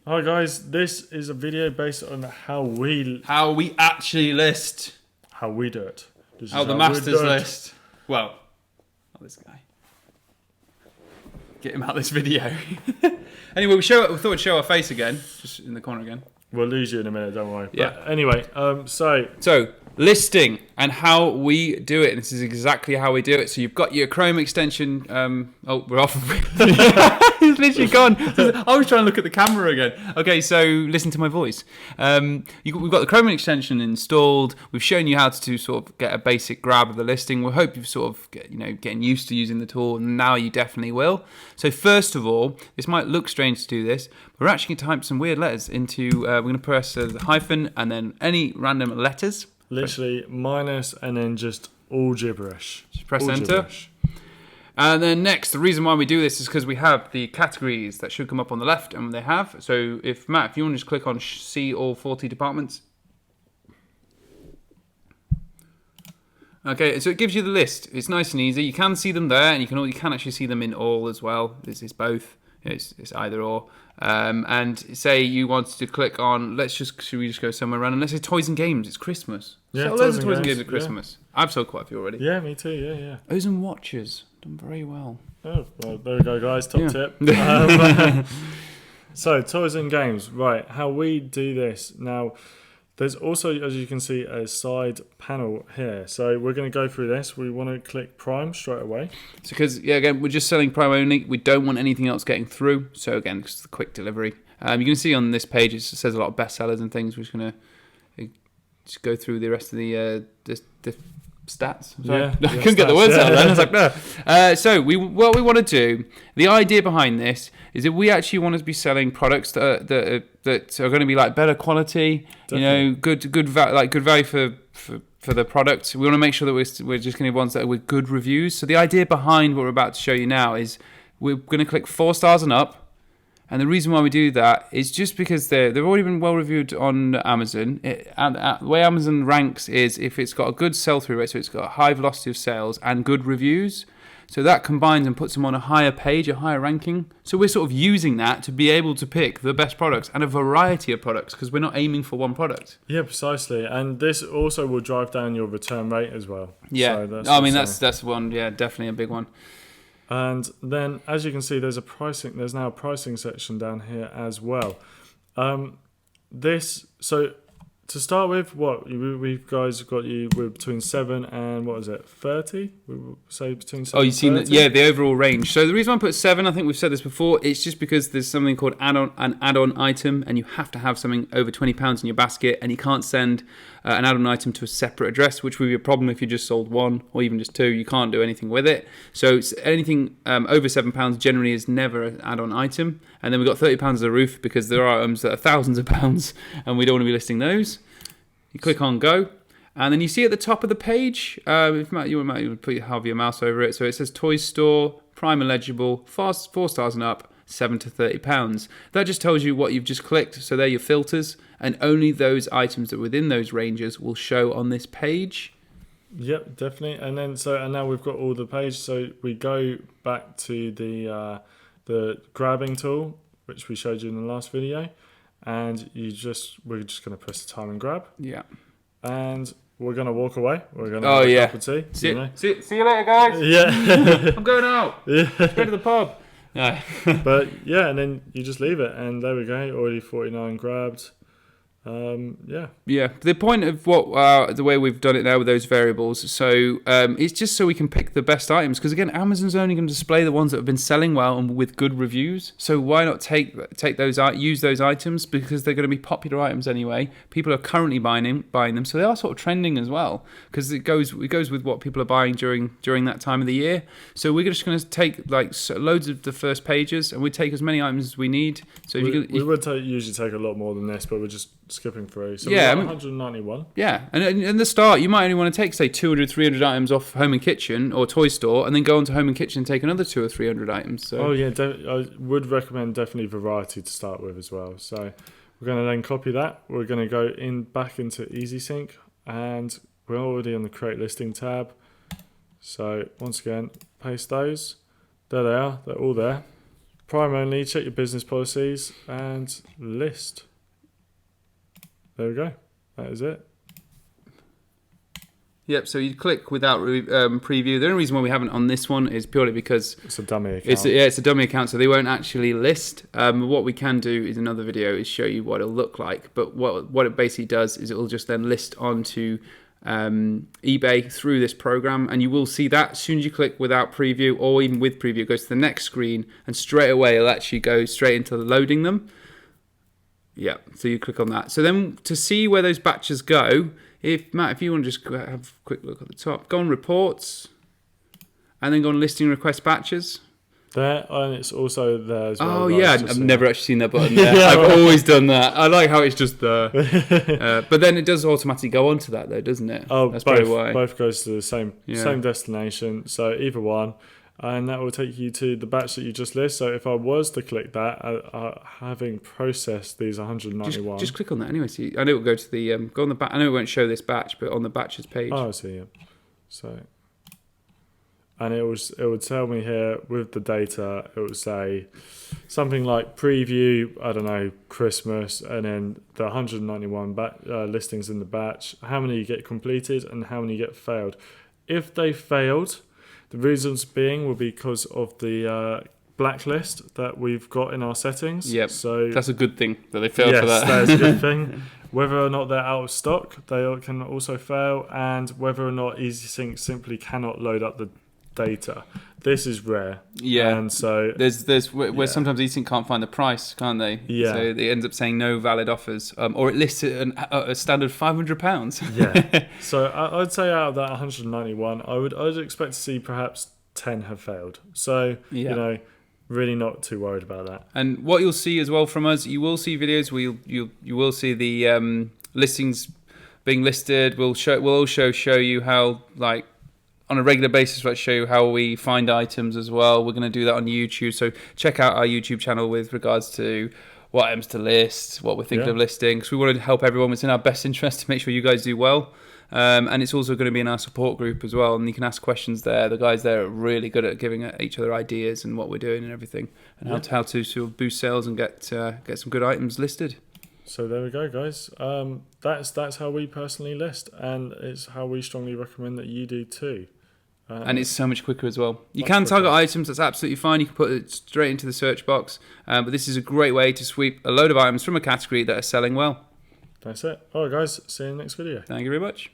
Hi guys, this is a video based on how we actually list. How we do it. This How is the we masters do it. list. Well, not this guy. Get him out of this video. Anyway, we thought we'd show our face again, just in the corner again. We'll lose you in a minute, don't worry. Yeah. But anyway, So, listing and how we do it. And this is exactly how we do it. So you've got your Chrome extension. Oh, we're off. It's literally gone. I was trying to look at the camera again. Okay, so listen to my voice. We've got the Chrome extension installed. We've shown you how to sort of get a basic grab of the listing. We hope you've sort of getting used to using the tool. And now you definitely will. So first of all, this might look strange to do this, but we're actually going to type some weird letters into. We're going to press the hyphen and then any random letters. literally minus and then just all gibberish. Just press all enter. Gibberish. And then next, the reason why we do this is because we have the categories that should come up on the left, and they have. So if Matt, if you want to just click on see all 40 departments. Okay, so it gives you the list. It's nice and easy. You can see them there, and you can actually see them in all as well. It's both. It's either or. And say you wanted to click on, should we just go somewhere random? Let's say toys and games. It's Christmas. Yeah, so loads of toys and games at Christmas. Yeah. I've sold quite a few already. Yeah, me too. Yeah. O's and watches. Done very well. Oh, well, there we go, guys. Top tip. So, toys and games. Right, how we do this. Now, there's also, as you can see, a side panel here. So, we're going to go through this. We want to click Prime straight away. So, because, again, we're just selling Prime only. We don't want anything else getting through. So, again, it's the quick delivery. You can see on this page, it says a lot of bestsellers and things. We're just going to just go through the rest of the stats. Sorry. Yeah, I couldn't get the words out then. I was like, no. So what we want to do, the idea behind this is that we actually want to be selling products that are going to be like better quality, Definitely. good value for the product. We want to make sure that we're just going to be ones that are with good reviews. So the idea behind what we're about to show you now is we're going to click 4 stars and up. And the reason why we do that is just because they've already been well reviewed on Amazon. The way Amazon ranks is if it's got a good sell-through rate, so it's got a high velocity of sales and good reviews. So that combines and puts them on a higher page, a higher ranking. So we're sort of using that to be able to pick the best products and a variety of products because we're not aiming for one product. Yeah, precisely. And this also will drive down your return rate as well. Yeah, so that's one. Yeah, definitely a big one. And then, as you can see, there's now a pricing section down here as well. To start with, we've guys got you with between 7 and 30? We will say between 7 you've seen that? Yeah, the overall range. So the reason I put 7, I think we've said this before, it's just because there's something called an add-on item, and you have to have something over £20 in your basket, and you can't send an add-on item to a separate address, which would be a problem if you just sold 1 or even just 2. You can't do anything with it. So anything over £7 generally is never an add-on item. And then we've got £30 as a roof because there are items that are thousands of pounds, and we don't want to be listing those. You click on go, and then you see at the top of the page, if Matt, you would have your mouse over it, so it says Toy Store, Prime eligible, 4 stars and up, £7 to £30. That just tells you what you've just clicked, so they're your filters, and only those items that are within those ranges will show on this page. Yep, definitely. And now we've got all the page, so we go back to the grabbing tool, which we showed you in the last video. And we're just going to press the time and grab. Yeah. And we're going to walk away. We're going to have a cup of tea. See you later, guys. Yeah. I'm going out. Yeah. Let's go to the pub. No. But yeah, and then you just leave it. And there we go. Already 49 grabbed. Yeah. The point of the way we've done it now with those variables, so it's just so we can pick the best items. Because again, Amazon's only going to display the ones that have been selling well and with good reviews. So why not use those items because they're going to be popular items anyway. People are currently buying them, so they are sort of trending as well because it goes with what people are buying during that time of the year. So we're just going to take loads of the first pages and we take as many items as we need. So we would usually take a lot more than this, but we're just skipping through. So yeah, 191. Yeah, and in the start, you might only want to take, say, 200, 300 items off Home and Kitchen or Toy Store, and then go onto Home and Kitchen and take another 200 or 300 items. So. Oh yeah, I would recommend definitely variety to start with as well. So we're going to then copy that. We're going to go back into easync, and we're already on the Create Listing tab. So once again, paste those. There they are. They're all there. Prime only, check your business policies and list. There we go. That is it. Yep, so you click without preview. The only reason why we haven't on this one is purely because it's a dummy account. It's a dummy account, so they won't actually list. What we can do is another video is show you what it'll look like. But what it basically does is it will just then list onto eBay through this program, and you will see that as soon as you click without preview or even with preview, it goes to the next screen, and straight away it'll actually go straight into loading them. Yeah, so you click on that. So then to see where those batches go, Matt, if you want to just have a quick look at the top, go on reports, and then go on listing request batches. There, and it's also there as well. Oh yeah, I've never actually seen that button there. Yeah, I've always done that. I like how it's just there. But then it does automatically go onto that though, doesn't it? Oh, that's probably why. Both goes to the same destination. So either one, and that will take you to the batch that you just list. So if I was to click that, having processed these 191, just click on that anyway. See, I know it will go to the go on the batch. I know it won't show this batch, but on the batches page. Oh, I see. Yeah. So, and it would tell me here with the data. It would say something like preview. I don't know, Christmas, and then the 191 listings in the batch. How many you get completed and how many get failed. If they failed, the reasons being will be because of the blacklist that we've got in our settings. Yep. So that's a good thing that they failed for that. Yes, that is a good thing. Whether or not they're out of stock, they can also fail, and whether or not easync simply cannot load up the data. This is rare. Yeah. And so there's where sometimes easync can't find the price, can't they? Yeah. So it ends up saying no valid offers, or it lists it a standard £500. Yeah. So I'd say out of that 191, I'd expect to see perhaps 10 have failed. So really not too worried about that. And what you'll see as well from us, you will see videos where you will see the listings being listed. We'll also show you how, like, on a regular basis, let's show you how we find items as well. We're going to do that on YouTube. So check out our YouTube channel with regards to what items to list, what we're thinking of listing, because we want to help everyone. It's in our best interest to make sure you guys do well. And it's also going to be in our support group as well, and you can ask questions there. The guys there are really good at giving each other ideas and what we're doing and everything, and how to sort of boost sales and get some good items listed. So there we go, guys. That's how we personally list, and it's how we strongly recommend that you do too. And it's so much quicker as well. You can target items, that's absolutely fine. You can put it straight into the search box, but this is a great way to sweep a load of items from a category that are selling well. That's it. All right, guys. See you in the next video. Thank you very much.